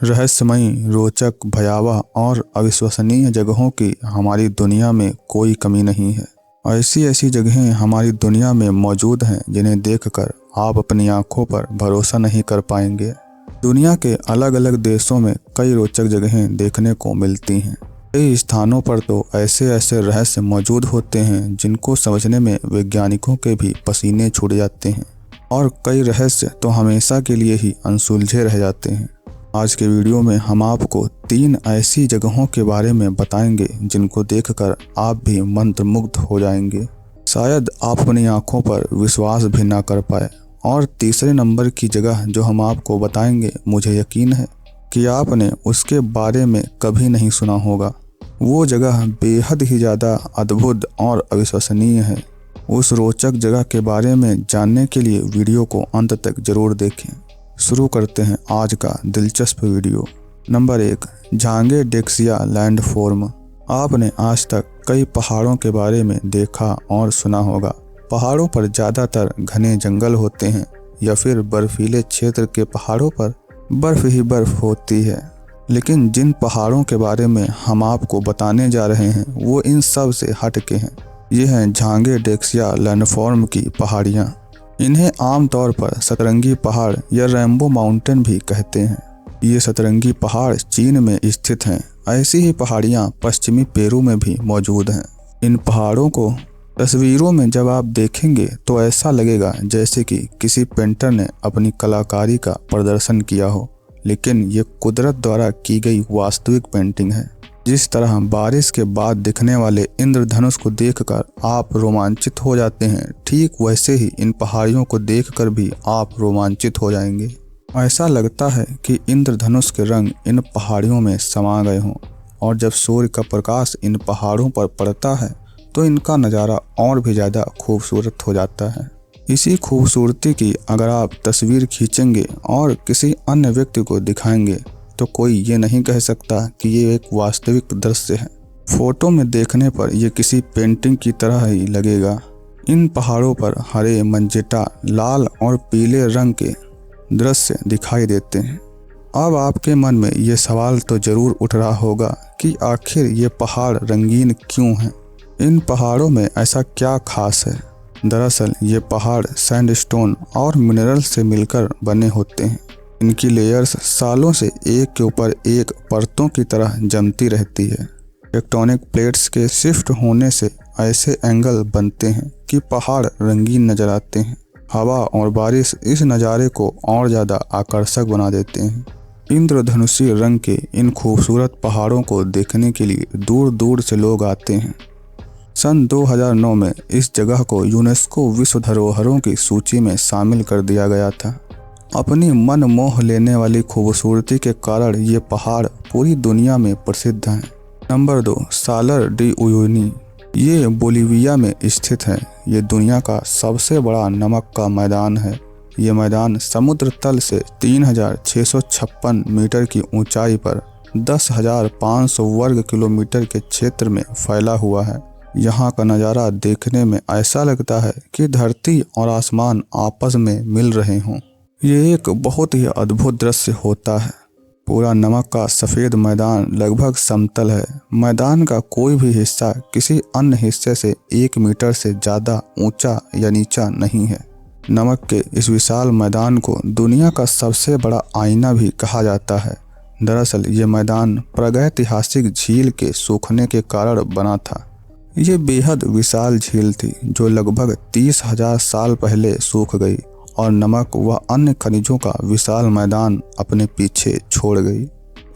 रहस्यमयी, रोचक, भयावह और अविश्वसनीय जगहों की हमारी दुनिया में कोई कमी नहीं है। ऐसी ऐसी जगहें हमारी दुनिया में मौजूद हैं जिन्हें देखकर आप अपनी आंखों पर भरोसा नहीं कर पाएंगे। दुनिया के अलग अलग देशों में कई रोचक जगहें देखने को मिलती हैं। कई स्थानों पर तो ऐसे ऐसे रहस्य मौजूद होते हैं जिनको समझने में वैज्ञानिकों के भी पसीने छूट जाते हैं, और कई रहस्य तो हमेशा के लिए ही अनसुलझे रह जाते हैं। आज के वीडियो में हम आपको 3 ऐसी जगहों के बारे में बताएंगे जिनको देखकर आप भी मंत्रमुग्ध हो जाएंगे। शायद आप अपनी आंखों पर विश्वास भी ना कर पाए। और तीसरे नंबर की जगह जो हम आपको बताएंगे, मुझे यकीन है कि आपने उसके बारे में कभी नहीं सुना होगा। वो जगह बेहद ही ज़्यादा अद्भुत और अविश्वसनीय है। उस रोचक जगह के बारे में जानने के लिए वीडियो को अंत तक जरूर देखें। शुरू करते हैं आज का दिलचस्प video. Number 1, Zhangye Danxia landform. आपने आज तक कई पहाड़ों के बारे में देखा और सुना होगा। पहाड़ों पर ज़्यादातर घने जंगल होते हैं या फिर बर्फीले क्षेत्र के पहाड़ों पर बर्फ ही बर्फ होती है। लेकिन जिन पहाड़ों के बारे में हम आपको बताने जा रहे हैं वो इन सब से हट के हैं। ये हैं झांगे डेक्सिया लैंडफॉर्म की पहाड़ियाँ। इन्हें आमतौर पर सतरंगी पहाड़ या रेनबो माउंटेन भी कहते हैं। ये सतरंगी पहाड़ चीन में स्थित हैं। ऐसी ही पहाड़ियाँ पश्चिमी पेरू में भी मौजूद हैं। इन पहाड़ों को तस्वीरों में जब आप देखेंगे तो ऐसा लगेगा जैसे कि किसी पेंटर ने अपनी कलाकारी का प्रदर्शन किया हो, लेकिन ये कुदरत द्वारा की गई वास्तविक पेंटिंग है। जिस तरह बारिश के बाद दिखने वाले इंद्रधनुष को देखकर आप रोमांचित हो जाते हैं, ठीक वैसे ही इन पहाड़ियों को देखकर भी आप रोमांचित हो जाएंगे। ऐसा लगता है कि इंद्रधनुष के रंग इन पहाड़ियों में समा गए हों, और जब सूर्य का प्रकाश इन पहाड़ों पर पड़ता है तो इनका नज़ारा और भी ज़्यादा खूबसूरत हो जाता है। इसी खूबसूरती की अगर आप तस्वीर खींचेंगे और किसी अन्य व्यक्ति को दिखाएंगे तो कोई ये नहीं कह सकता कि ये एक वास्तविक दृश्य है। फोटो में देखने पर यह किसी पेंटिंग की तरह ही लगेगा। इन पहाड़ों पर हरे, मंजेटा, लाल और पीले रंग के दृश्य दिखाई देते हैं। अब आपके मन में ये सवाल तो जरूर उठ रहा होगा कि आखिर ये पहाड़ रंगीन क्यों हैं? इन पहाड़ों में ऐसा क्या खास है? दरअसल ये पहाड़ सैंडस्टोन और मिनरल से मिलकर बने होते हैं। इनकी लेयर्स सालों से एक के ऊपर एक परतों की तरह जमती रहती है। टेक्टोनिक प्लेट्स के शिफ्ट होने से ऐसे एंगल बनते हैं कि पहाड़ रंगीन नजर आते हैं। हवा और बारिश इस नज़ारे को और ज़्यादा आकर्षक बना देते हैं। इंद्रधनुषी रंग के इन खूबसूरत पहाड़ों को देखने के लिए दूर दूर से लोग आते हैं। सन 2009 में इस जगह को यूनेस्को विश्व धरोहरों की सूची में शामिल कर दिया गया था। अपनी मन मोह लेने वाली खूबसूरती के कारण ये पहाड़ पूरी दुनिया में प्रसिद्ध हैं। Number 2, Salar D उयुनी। ये बोलीविया में स्थित है। ये दुनिया का सबसे बड़ा नमक का मैदान है। ये मैदान समुद्र तल से 3656 मीटर की ऊंचाई पर 10,500 वर्ग किलोमीटर के क्षेत्र में फैला हुआ है। यहाँ का नज़ारा देखने में ऐसा लगता है कि धरती और आसमान आपस में मिल रहे हों। ये एक बहुत ही अद्भुत दृश्य होता है। पूरा नमक का सफ़ेद मैदान लगभग समतल है। मैदान का कोई भी हिस्सा किसी अन्य हिस्से से 1 मीटर से ज़्यादा ऊंचा या नीचा नहीं है। नमक के इस विशाल मैदान को दुनिया का सबसे बड़ा आईना भी कहा जाता है। दरअसल ये मैदान प्रागैतिहासिक झील के सूखने के कारण बना था। ये बेहद विशाल झील थी जो लगभग 30,000 साल पहले सूख गई और नमक व अन्य खनिजों का विशाल मैदान अपने पीछे छोड़ गई।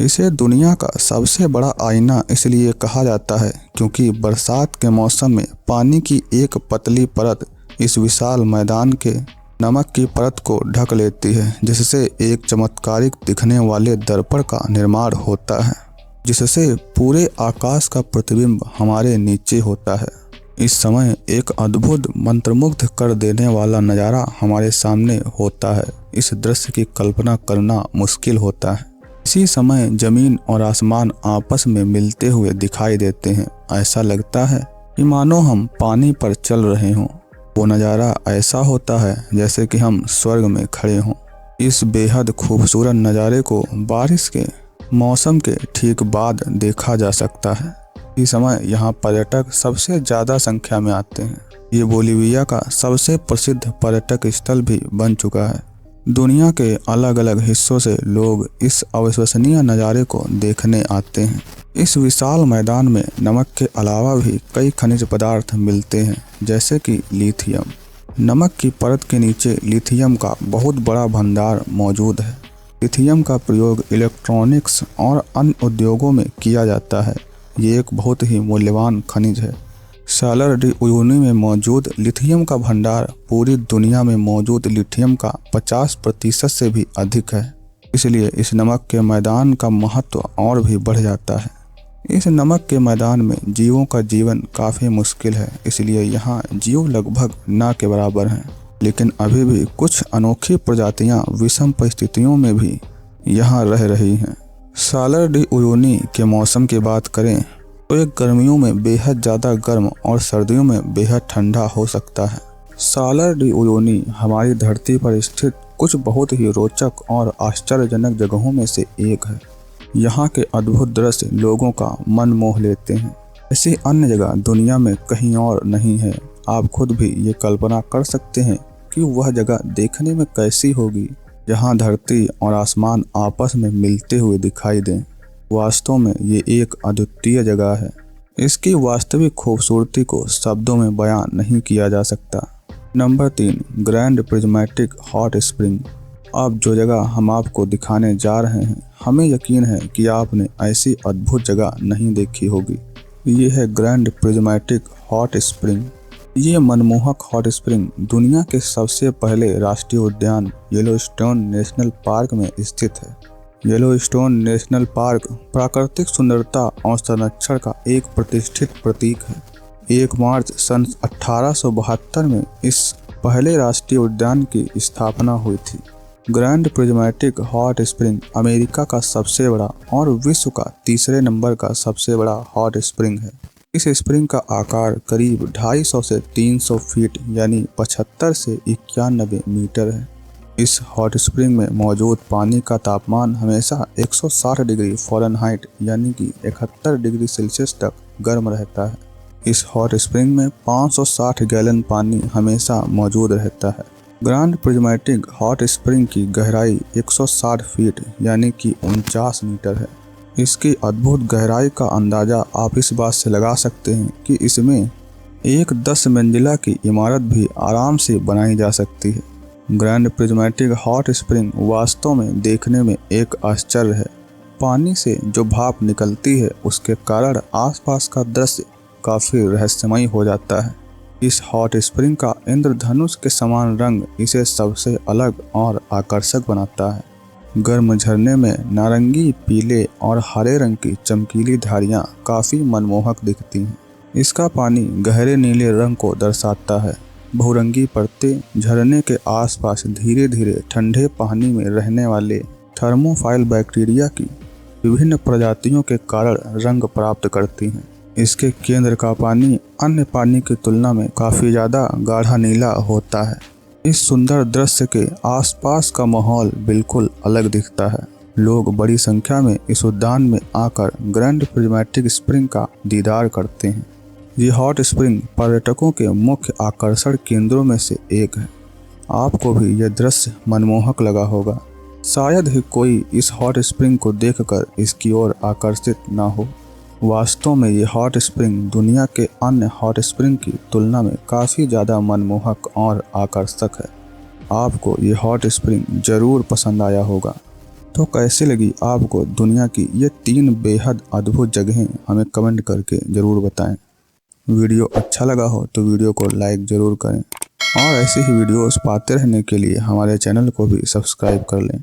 इसे दुनिया का सबसे बड़ा आईना इसलिए कहा जाता है क्योंकि बरसात के मौसम में पानी की एक पतली परत इस विशाल मैदान के नमक की परत को ढक लेती है, जिससे एक चमत्कारिक दिखने वाले दर्पण का निर्माण होता है, जिससे पूरे आकाश का प्रतिबिंब हमारे नीचे होता है। इस समय एक अद्भुत मंत्रमुग्ध कर देने वाला नज़ारा हमारे सामने होता है। इस दृश्य की कल्पना करना मुश्किल होता है। इसी समय जमीन और आसमान आपस में मिलते हुए दिखाई देते हैं। ऐसा लगता है कि मानो हम पानी पर चल रहे हों। वो नज़ारा ऐसा होता है जैसे कि हम स्वर्ग में खड़े हों। इस बेहद खूबसूरत नज़ारे को बारिश के मौसम के ठीक बाद देखा जा सकता है। इस समय यहाँ पर्यटक सबसे ज़्यादा संख्या में आते हैं। ये बोलिविया का सबसे प्रसिद्ध पर्यटक स्थल भी बन चुका है। दुनिया के अलग अलग हिस्सों से लोग इस अविश्वसनीय नज़ारे को देखने आते हैं। इस विशाल मैदान में नमक के अलावा भी कई खनिज पदार्थ मिलते हैं, जैसे कि लिथियम। नमक की परत के नीचे लिथियम का बहुत बड़ा भंडार मौजूद है। लिथियम का प्रयोग इलेक्ट्रॉनिक्स और अन्य उद्योगों में किया जाता है। ये एक बहुत ही मूल्यवान खनिज है। सालर डी उयूनी में मौजूद लिथियम का भंडार पूरी दुनिया में मौजूद लिथियम का 50% से भी अधिक है। इसलिए इस नमक के मैदान का महत्व और भी बढ़ जाता है। इस नमक के मैदान में जीवों का जीवन काफ़ी मुश्किल है, इसलिए यहाँ जीव लगभग ना के बराबर हैं। लेकिन अभी भी कुछ अनोखी प्रजातियाँ विषम परिस्थितियों में भी यहाँ रह रही हैं। सालर डी उयूनी के मौसम की बात करें तो ये गर्मियों में बेहद ज़्यादा गर्म और सर्दियों में बेहद ठंडा हो सकता है। सालर डी उयूनी हमारी धरती पर स्थित कुछ बहुत ही रोचक और आश्चर्यजनक जगहों में से एक है। यहाँ के अद्भुत दृश्य लोगों का मन मोह लेते हैं। ऐसी अन्य जगह दुनिया में कहीं और नहीं है। आप खुद भी ये कल्पना कर सकते हैं कि वह जगह देखने में कैसी होगी, जहाँ धरती और आसमान आपस में मिलते हुए दिखाई दें। वास्तव में ये एक अद्वितीय जगह है। इसकी वास्तविक खूबसूरती को शब्दों में बयान नहीं किया जा सकता। Number 3, grand prismatic hot spring. अब जो जगह हम आपको दिखाने जा रहे हैं, हमें यकीन है कि आपने ऐसी अद्भुत जगह नहीं देखी होगी। ये है ग्रैंड प्रिज्मेटिक हॉट स्प्रिंग। ये मनमोहक हॉट स्प्रिंग दुनिया के सबसे पहले राष्ट्रीय उद्यान येलोस्टोन नेशनल पार्क में स्थित है। येलोस्टोन नेशनल पार्क प्राकृतिक सुंदरता और संरक्षण का एक प्रतिष्ठित प्रतीक है। 1 मार्च सन 1872 में इस पहले राष्ट्रीय उद्यान की स्थापना हुई थी। Grand prismatic hot spring America का सबसे बड़ा और विश्व का तीसरे नंबर का सबसे बड़ा हॉट स्प्रिंग है। इस स्प्रिंग का आकार करीब 250 से 300 फीट यानी 75 से 91 मीटर है। इस हॉट स्प्रिंग में मौजूद पानी का तापमान हमेशा 160 डिग्री फ़ारेनहाइट यानी कि 71 डिग्री सेल्सियस तक गर्म रहता है। इस हॉट स्प्रिंग में 560 गैलन पानी हमेशा मौजूद रहता है। ग्रैंड प्रिज्मेटिक हॉट स्प्रिंग की गहराई 160 फीट यानी कि 49 मीटर है। इसकी अद्भुत गहराई का अंदाज़ा आप इस बात से लगा सकते हैं कि इसमें एक 10 मंजिला की इमारत भी आराम से बनाई जा सकती है। ग्रैंड प्रिज्मेटिक हॉट स्प्रिंग वास्तव में देखने में एक आश्चर्य है। पानी से जो भाप निकलती है उसके कारण आसपास का दृश्य काफ़ी रहस्यमय हो जाता है। इस हॉट स्प्रिंग का इंद्रधनुष के समान रंग इसे सबसे अलग और आकर्षक बनाता है। गर्म झरने में नारंगी, पीले और हरे रंग की चमकीली धारियाँ काफ़ी मनमोहक दिखती हैं। इसका पानी गहरे नीले रंग को दर्शाता है। बहुरंगी परतें झरने के आसपास धीरे धीरे ठंडे पानी में रहने वाले थर्मोफाइल बैक्टीरिया की विभिन्न प्रजातियों के कारण रंग प्राप्त करती हैं। इसके केंद्र का पानी अन्य पानी की तुलना में काफ़ी ज़्यादा गाढ़ा नीला होता है। इस सुंदर दृश्य के आसपास का माहौल बिल्कुल अलग दिखता है। लोग बड़ी संख्या में इस उद्यान में आकर ग्रैंड प्रिज्मेटिक स्प्रिंग का दीदार करते हैं। ये हॉट स्प्रिंग पर्यटकों के मुख्य आकर्षण केंद्रों में से एक है। आपको भी यह दृश्य मनमोहक लगा होगा। शायद ही कोई इस हॉट स्प्रिंग को देखकर इसकी ओर आकर्षित ना हो। वास्तव में ये हॉट स्प्रिंग दुनिया के अन्य हॉट स्प्रिंग की तुलना में काफ़ी ज़्यादा मनमोहक और आकर्षक है। आपको ये हॉट स्प्रिंग ज़रूर पसंद आया होगा। तो कैसी लगी आपको दुनिया की ये 3 बेहद अद्भुत जगहें, हमें कमेंट करके ज़रूर बताएं। वीडियो अच्छा लगा हो तो वीडियो को लाइक ज़रूर करें और ऐसे ही वीडियोस पाते रहने के लिए हमारे चैनल को भी सब्सक्राइब कर लें।